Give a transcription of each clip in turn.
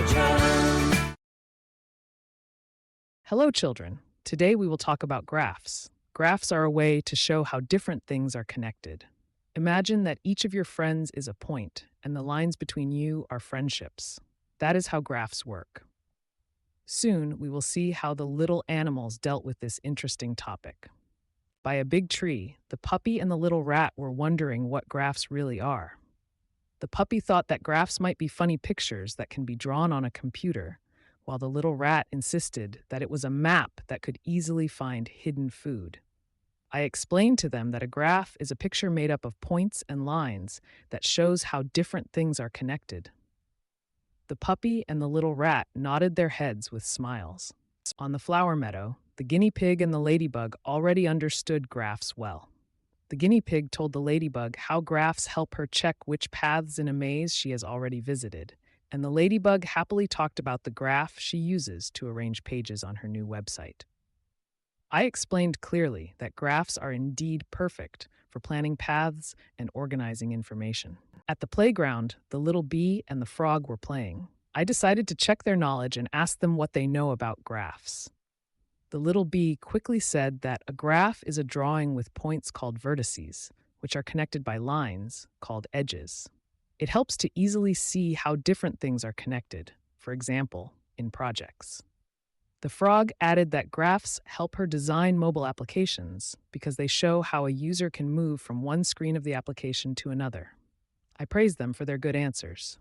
children. Hello, children. Today we will talk about graphs. Graphs are a way to show how different things are connected. Imagine that each of your friends is a point, and the lines between you are friendships. That is how graphs work. Soon we will see how the little animals dealt with this interesting topic. By a big tree, the puppy and the little rat were wondering what graphs really are. The puppy thought that graphs might be funny pictures that can be drawn on a computer, while the little rat insisted that it was a map that could easily find hidden food. I explained to them that a graph is a picture made up of points and lines that shows how different things are connected. The puppy and the little rat nodded their heads with smiles. On the flower meadow, the guinea pig and the ladybug already understood graphs well. The guinea pig told the ladybug how graphs help her check which paths in a maze she has already visited, and the ladybug happily talked about the graph she uses to arrange pages on her new website. I explained clearly that graphs are indeed perfect for planning paths and organizing information. At the playground, the little bee and the frog were playing. I decided to check their knowledge and ask them what they know about graphs. The little bee quickly said that a graph is a drawing with points called vertices, which are connected by lines called edges. It helps to easily see how different things are connected, for example, in projects. The frog added that graphs help her design mobile applications because they show how a user can move from one screen of the application to another. I praised them for their good answers.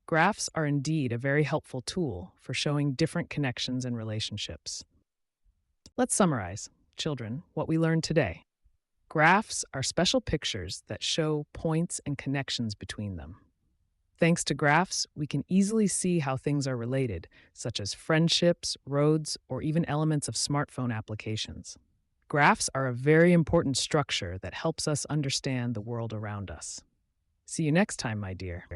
Graphs are indeed a very helpful tool for showing different connections and relationships. Let's summarize, children, what we learned today. Graphs are special pictures that show points and connections between them. Thanks to graphs, we can easily see how things are related, such as friendships, roads, or even elements of smartphone applications. Graphs are a very important structure that helps us understand the world around us. See you next time, my dear.